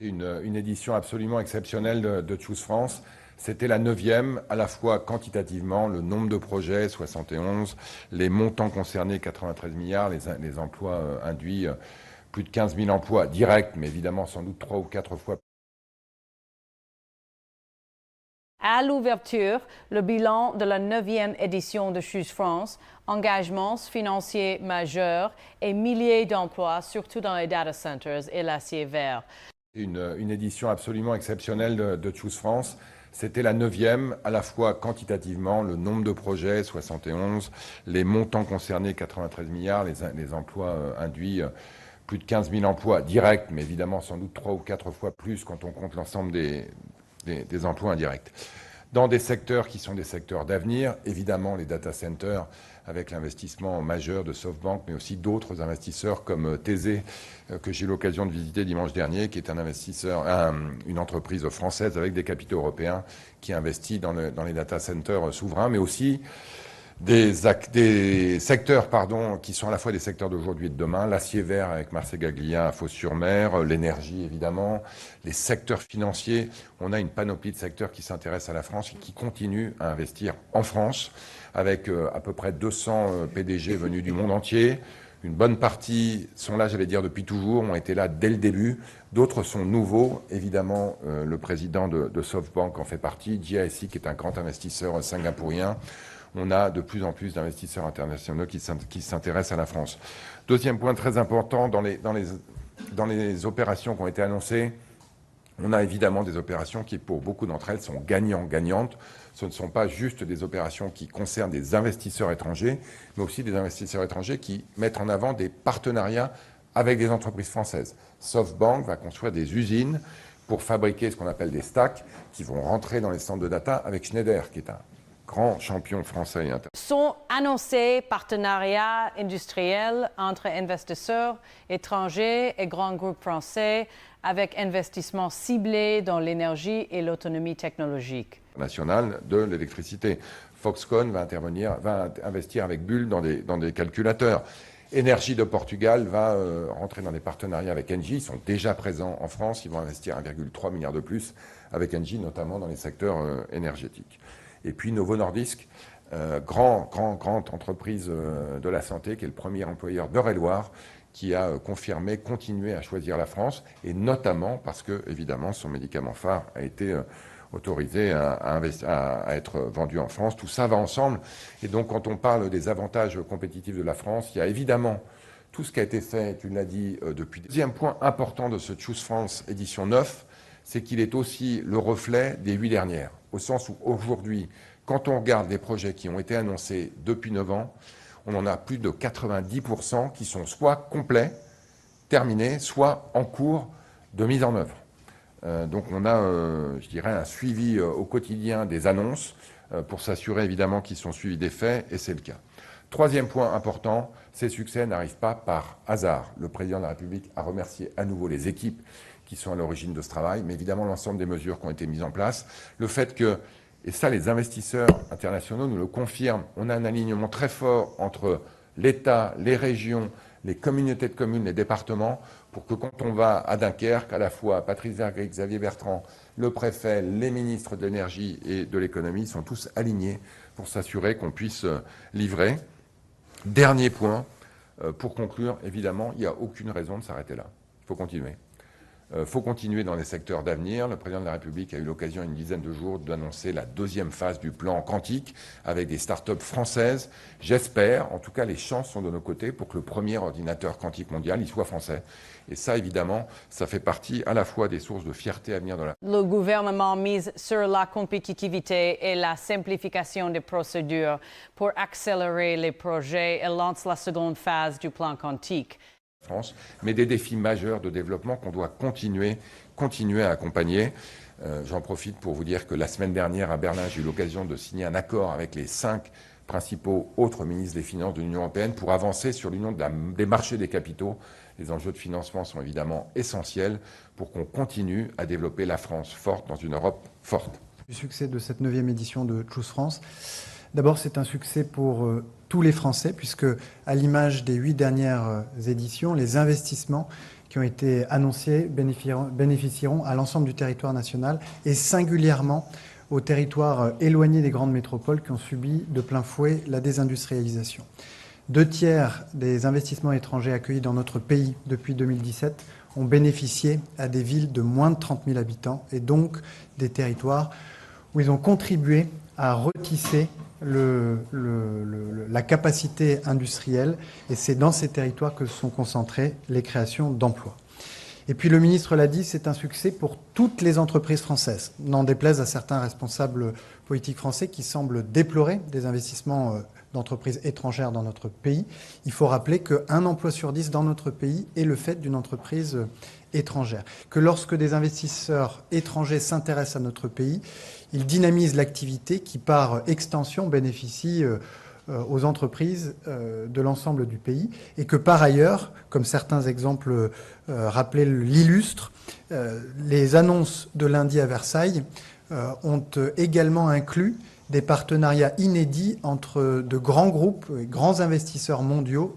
Une édition absolument exceptionnelle de Choose France. C'était la 9e, à la fois quantitativement, le nombre de projets, 71, les montants concernés, 93 milliards, les emplois induits, plus de 15 000 emplois directs, mais évidemment sans doute 3 ou 4 fois. À l'ouverture, le bilan de la 9e édition de Choose France, engagements financiers majeurs et milliers d'emplois, surtout dans les data centers et l'acier vert. Une édition absolument exceptionnelle de Choose France. C'était la 9e, à la fois quantitativement, le nombre de projets, 71, les montants concernés, 93 milliards, les emplois induits, plus de 15 000 emplois directs, mais évidemment sans doute 3 ou 4 fois plus quand on compte l'ensemble des emplois indirects. Dans des secteurs qui sont des secteurs d'avenir, évidemment les data centers, avec l'investissement majeur de SoftBank, mais aussi d'autres investisseurs comme Thésée, que j'ai eu l'occasion de visiter dimanche dernier, qui est un investisseur, une entreprise française avec des capitaux européens qui investit dans les data centers souverains, mais aussi des secteurs qui sont à la fois des secteurs d'aujourd'hui et de demain, l'acier vert avec Marcel Gaglia à Fos-sur-Mer, l'énergie évidemment, les secteurs financiers. On a une panoplie de secteurs qui s'intéressent à la France et qui continuent à investir en France, avec à peu près 200 PDG venus du monde entier. Une bonne partie sont là, j'allais dire, depuis toujours, ont été là dès le début. D'autres sont nouveaux. Évidemment, le président de SoftBank en fait partie, GIC, qui est un grand investisseur singapourien. On a de plus en plus d'investisseurs internationaux qui s'intéressent à la France. Deuxième point très important, dans les opérations qui ont été annoncées, on a évidemment des opérations qui, pour beaucoup d'entre elles, sont gagnantes. Ce ne sont pas juste des opérations qui concernent des investisseurs étrangers, mais aussi des investisseurs étrangers qui mettent en avant des partenariats avec des entreprises françaises. SoftBank va construire des usines pour fabriquer ce qu'on appelle des stacks qui vont rentrer dans les centres de data avec Schneider, qui est un grand champion français et international. Sont annoncés partenariats industriels entre investisseurs étrangers et grands groupes français avec investissements ciblés dans l'énergie et l'autonomie technologique. National de l'électricité. Foxconn va investir avec Bull dans des calculateurs. Énergie de Portugal va rentrer dans des partenariats avec Engie. Ils sont déjà présents en France. Ils vont investir 1,3 milliard de plus avec Engie, notamment dans les secteurs énergétiques. Et puis Novo Nordisk, grande entreprise de la santé, qui est le premier employeur d'Eure-et-Loir, qui a confirmé continuer à choisir la France, et notamment parce que, évidemment, son médicament phare a été autorisé à être vendu en France. Tout ça va ensemble. Et donc, quand on parle des avantages compétitifs de la France, il y a évidemment tout ce qui a été fait, tu l'as dit, depuis. Deuxième point important de ce Choose France édition 9, c'est qu'il est aussi le reflet des 8 dernières. Au sens où aujourd'hui, quand on regarde les projets qui ont été annoncés depuis 9 ans, on en a plus de 90% qui sont soit complets, terminés, soit en cours de mise en œuvre. Donc on a, je dirais, un suivi au quotidien des annonces pour s'assurer évidemment qu'ils sont suivis des faits, et c'est le cas. Troisième point important, ces succès n'arrivent pas par hasard. Le président de la République a remercié à nouveau les équipes qui sont à l'origine de ce travail, mais évidemment l'ensemble des mesures qui ont été mises en place. Le fait que, et ça les investisseurs internationaux nous le confirment, on a un alignement très fort entre l'État, les régions, les communautés de communes, les départements, pour que quand on va à Dunkerque, à la fois Patrice Vergriete, Xavier Bertrand, le préfet, les ministres de l'énergie et de l'économie sont tous alignés pour s'assurer qu'on puisse livrer. Dernier point, pour conclure, évidemment, il n'y a aucune raison de s'arrêter là. Il faut continuer. Il faut continuer dans les secteurs d'avenir. Le président de la République a eu l'occasion, une dizaine de jours, d'annoncer la deuxième phase du plan quantique avec des start-up françaises. J'espère, en tout cas, les chances sont de nos côtés pour que le premier ordinateur quantique mondial, il soit français. Et ça, évidemment, ça fait partie à la fois des sources de fierté à venir de la... Le gouvernement mise sur la compétitivité et la simplification des procédures pour accélérer les projets et lance la seconde phase du plan quantique. France, mais des défis majeurs de développement qu'on doit continuer à accompagner. J'en profite pour vous dire que la semaine dernière à Berlin, j'ai eu l'occasion de signer un accord avec les 5 principaux autres ministres des Finances de l'Union européenne pour avancer sur l'union des marchés des capitaux. Les enjeux de financement sont évidemment essentiels pour qu'on continue à développer la France forte dans une Europe forte. Du succès de cette 9e édition de Choose France. D'abord, c'est un succès pour tous les Français, puisque, à l'image des 8 dernières éditions, les investissements qui ont été annoncés bénéficieront à l'ensemble du territoire national et singulièrement aux territoires éloignés des grandes métropoles qui ont subi de plein fouet la désindustrialisation. 2/3 des investissements étrangers accueillis dans notre pays depuis 2017 ont bénéficié à des villes de moins de 30 000 habitants et donc des territoires où ils ont contribué à retisser la capacité industrielle, et c'est dans ces territoires que sont concentrées les créations d'emplois. Et puis le ministre l'a dit, c'est un succès pour toutes les entreprises françaises, n'en déplaise à certains responsables politiques français qui semblent déplorer des investissements d'entreprises étrangères dans notre pays. Il faut rappeler qu'un emploi sur 10 dans notre pays est le fait d'une entreprise étrangère. Que lorsque des investisseurs étrangers s'intéressent à notre pays, ils dynamisent l'activité qui, par extension, bénéficie aux entreprises de l'ensemble du pays. Et que par ailleurs, comme certains exemples rappelés l'illustrent, les annonces de lundi à Versailles ont également inclus des partenariats inédits entre de grands groupes et grands investisseurs mondiaux